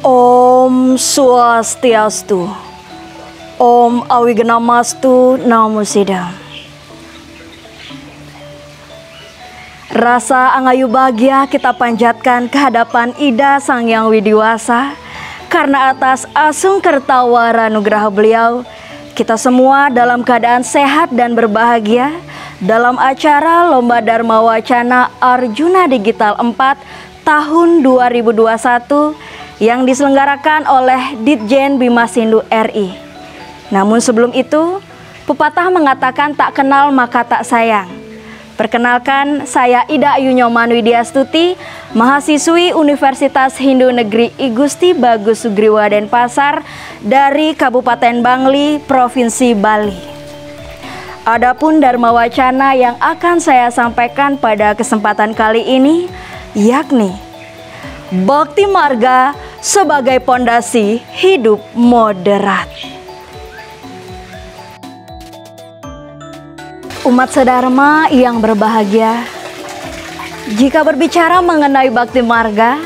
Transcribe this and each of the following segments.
Om Swastiastu. Om Awiganamastu Namo Buddhaya. Rasa angayu bahagia kita panjatkan ke hadapan Ida Sang Hyang Widiwasa, karena atas asung kertawara nugraha beliau, kita semua dalam keadaan sehat dan berbahagia dalam acara Lomba Dharma Wacana Arjuna Digital 4 tahun 2021 yang diselenggarakan oleh Ditjen Bimasindu RI. Namun sebelum itu, pepatah mengatakan tak kenal maka tak sayang. Perkenalkan, saya Ida Ayu Nyoman Widyastuti, mahasiswi Universitas Hindu Negeri I Gusti Bagus Sugriwa Denpasar dari Kabupaten Bangli, Provinsi Bali. Adapun Dharma Wacana yang akan saya sampaikan pada kesempatan kali ini yakni Bhakti Marga sebagai pondasi hidup moderat. Umat sedharma yang berbahagia, jika berbicara mengenai Bhakti Marga,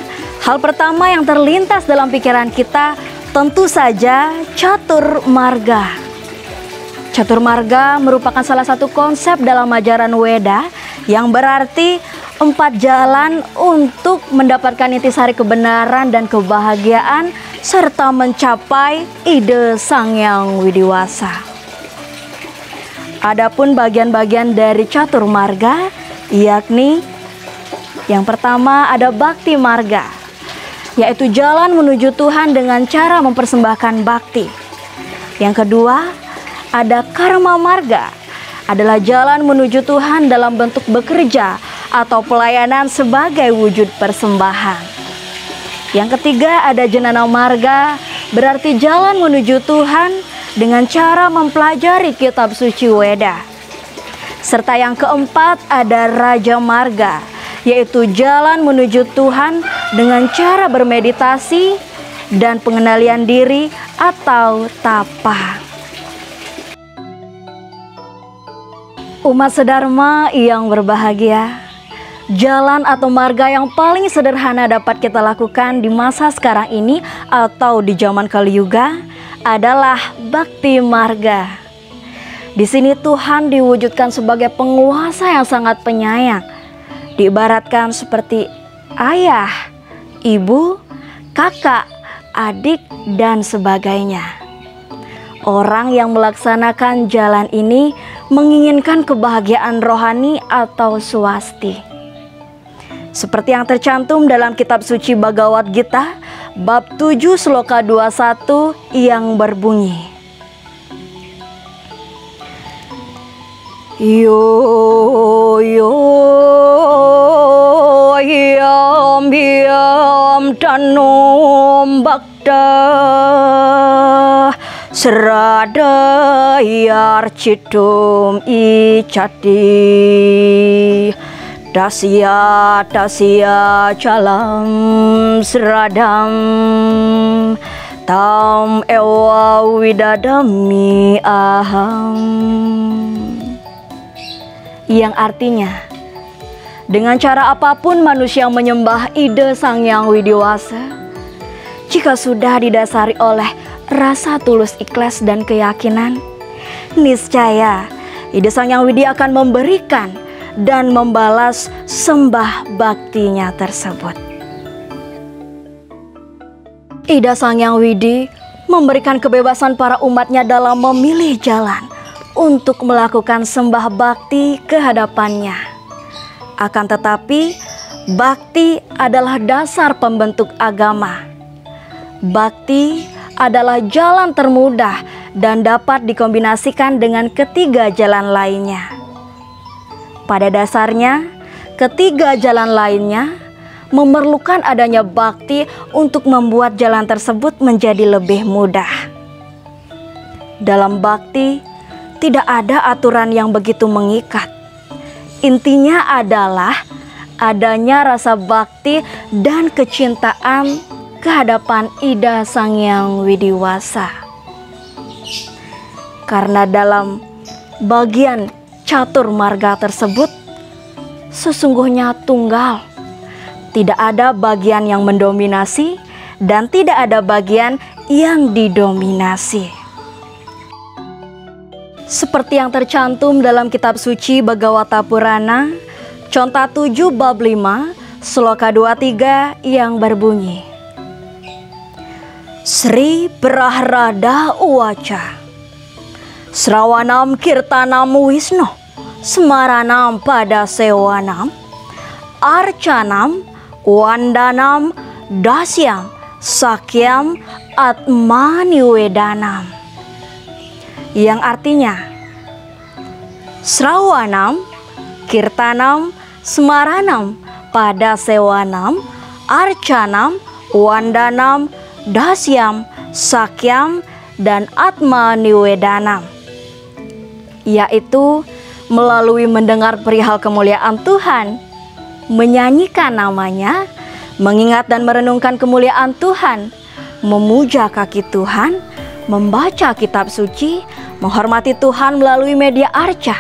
hal pertama yang terlintas dalam pikiran kita tentu saja Catur Marga. Catur Marga merupakan salah satu konsep dalam ajaran Weda yang berarti 4 jalan untuk mendapatkan intisari kebenaran dan kebahagiaan serta mencapai ide Sang Hyang Widiwasa. Adapun bagian-bagian dari Catur Marga yakni yang pertama ada Bhakti Marga, yaitu jalan menuju Tuhan dengan cara mempersembahkan bakti. Yang kedua ada Karma Marga, adalah jalan menuju Tuhan dalam bentuk bekerja atau pelayanan sebagai wujud persembahan. Yang ketiga ada Jnana Marga, berarti jalan menuju Tuhan dengan cara mempelajari kitab suci Weda. Serta yang keempat ada Raja Marga, yaitu jalan menuju Tuhan dengan cara bermeditasi dan pengendalian diri atau tapa. Umat sedharma yang berbahagia, jalan atau marga yang paling sederhana dapat kita lakukan di masa sekarang ini atau di zaman Kali Yuga adalah Bhakti Marga. Di sini Tuhan diwujudkan sebagai penguasa yang sangat penyayang, diibaratkan seperti ayah, ibu, kakak, adik, dan sebagainya. Orang yang melaksanakan jalan ini menginginkan kebahagiaan rohani atau swasti. Seperti yang tercantum dalam kitab suci Bhagavad Gita bab 7 sloka 21 yang berbunyi, Yo yo yam yam tanum bakta Sradayar cidum icati Dasya dasya calam seradam Tam ewa widadami aham. Yang artinya, dengan cara apapun manusia menyembah ide Sang Hyang Widiwasa, jika sudah didasari oleh rasa tulus ikhlas dan keyakinan, niscaya ide Sang Hyang Widi akan memberikan dan membalas sembah baktinya tersebut. Ida Sang Hyang Widi memberikan kebebasan para umatnya dalam memilih jalan untuk melakukan sembah bakti ke hadapannya. Akan tetapi, bakti adalah dasar pembentuk agama. Bakti adalah jalan termudah dan dapat dikombinasikan dengan ketiga jalan lainnya. Pada dasarnya, ketiga jalan lainnya memerlukan adanya bakti untuk membuat jalan tersebut menjadi lebih mudah. Dalam bakti, tidak ada aturan yang begitu mengikat. Intinya adalah adanya rasa bakti dan kecintaan ke hadapan Ida Sang Hyang Widiwasa. Karena dalam bagian Catur Marga tersebut sesungguhnya tunggal. Tidak ada bagian yang mendominasi dan tidak ada bagian yang didominasi. Seperti yang tercantum dalam kitab suci Bhagavata Purana, Conta 7 bab 5, sloka 23 yang berbunyi, Sri Prahrada Uwaca, Srawanam Kirtanam Wisnu, Smaranam pada Sewanam, Arcanam, Wandanam, Dasyam, Sakyam, Atmaniwedanam. Yang artinya, Srawanam, Kirtanam, Smaranam, pada Sewanam, Arcanam, Wandanam, Dasyam, Sakyam, dan Atmaniwedanam, yaitu melalui mendengar perihal kemuliaan Tuhan, menyanyikan namanya, mengingat dan merenungkan kemuliaan Tuhan, memuja kaki Tuhan, membaca kitab suci, menghormati Tuhan melalui media arca,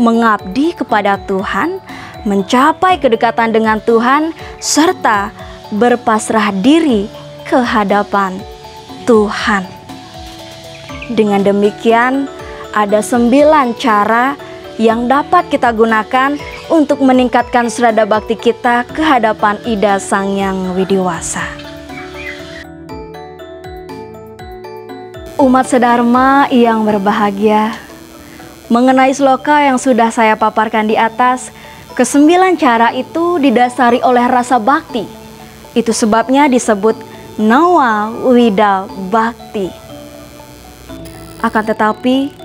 mengabdi kepada Tuhan, mencapai kedekatan dengan Tuhan, serta berpasrah diri ke hadapan Tuhan. Dengan demikian, ada 9 cara yang dapat kita gunakan untuk meningkatkan serada bakti kita ke hadapan Ida Sang Hyang Widiwasa. Umat sedharma yang berbahagia, mengenai sloka yang sudah saya paparkan di atas, ke-9 cara itu didasari oleh rasa bakti. Itu sebabnya disebut Nawa Wida Bhakti. Akan tetapi,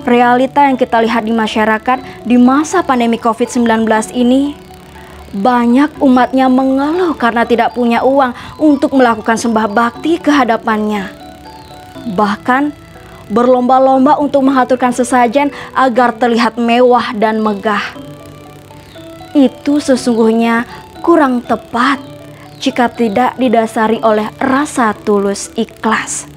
realita yang kita lihat di masyarakat di masa pandemi COVID-19 ini, banyak umatnya mengeluh karena tidak punya uang untuk melakukan sembah bakti ke hadapannya. Bahkan berlomba-lomba untuk mengaturkan sesajen agar terlihat mewah dan megah. Itu sesungguhnya kurang tepat jika tidak didasari oleh rasa tulus ikhlas.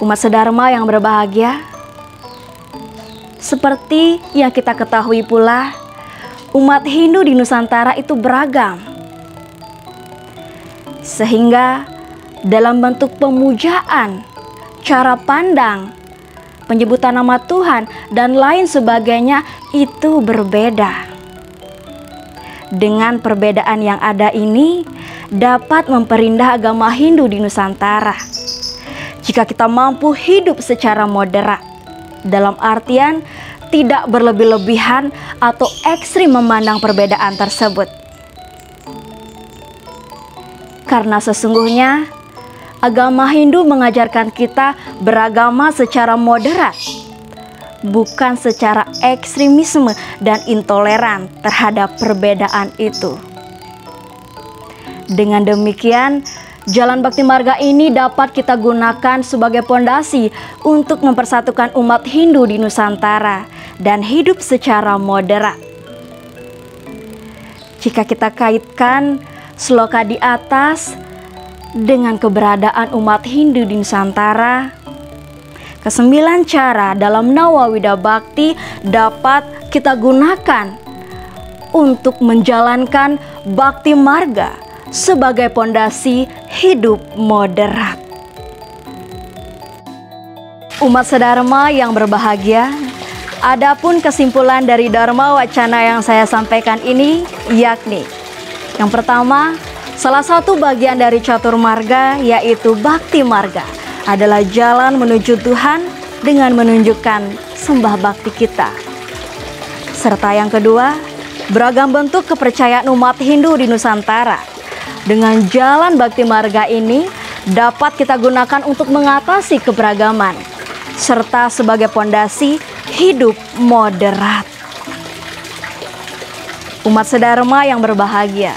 Umat sedharma yang berbahagia, seperti yang kita ketahui pula, umat Hindu di Nusantara itu beragam. Sehingga dalam bentuk pemujaan, cara pandang, penyebutan nama Tuhan, dan lain sebagainya itu berbeda. Dengan perbedaan yang ada ini dapat memperindah agama Hindu di Nusantara. Jika kita mampu hidup secara moderat, dalam artian tidak berlebih-lebihan atau ekstrim memandang perbedaan tersebut. Karena sesungguhnya agama Hindu mengajarkan kita beragama secara moderat, bukan secara ekstremisme dan intoleran terhadap perbedaan itu. Dengan demikian, jalan Bakti Marga ini dapat kita gunakan sebagai pondasi untuk mempersatukan umat Hindu di Nusantara dan hidup secara moderat. Jika kita kaitkan sloka di atas dengan keberadaan umat Hindu di Nusantara, ke-9 cara dalam Nawa Wida Bhakti dapat kita gunakan untuk menjalankan Bakti Marga sebagai pondasi hidup moderat. Umat sedharma yang berbahagia, adapun kesimpulan dari Dharma Wacana yang saya sampaikan ini yakni, yang pertama, salah satu bagian dari catur marga yaitu Bakti Marga adalah jalan menuju Tuhan dengan menunjukkan sembah bakti kita. Serta yang kedua, beragam bentuk kepercayaan umat Hindu di Nusantara. Dengan jalan Bakti Marga ini dapat kita gunakan untuk mengatasi keberagaman serta sebagai pondasi hidup moderat. Umat sedharma yang berbahagia,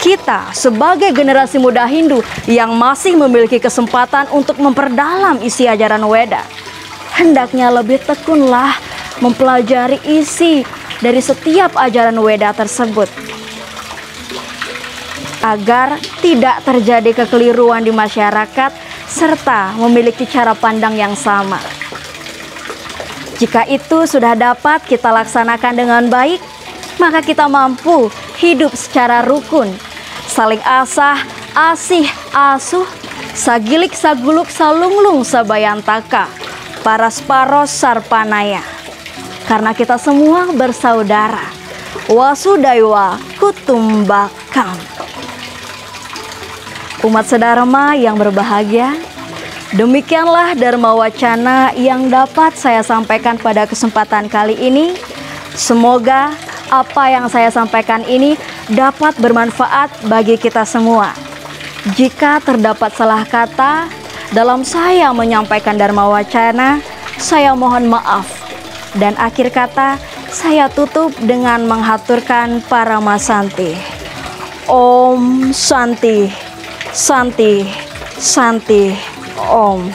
kita sebagai generasi muda Hindu yang masih memiliki kesempatan untuk memperdalam isi ajaran Weda, hendaknya lebih tekunlah mempelajari isi dari setiap ajaran Weda tersebut, agar tidak terjadi kekeliruan di masyarakat serta memiliki cara pandang yang sama. Jika itu sudah dapat kita laksanakan dengan baik, maka kita mampu hidup secara rukun, saling asah, asih, asuh, sagilik, saguluk, salunglung, sabayantaka, paras paros, sarpanaya. Karena kita semua bersaudara, wasudaiwa kutumbakam. Umat sedharma yang berbahagia, demikianlah Dharma Wacana yang dapat saya sampaikan pada kesempatan kali ini. Semoga apa yang saya sampaikan ini dapat bermanfaat bagi kita semua. Jika terdapat salah kata dalam saya menyampaikan Dharma Wacana, saya mohon maaf. Dan akhir kata saya tutup dengan menghaturkan Paramasanti. Om Santi, Santi, Santi, Om.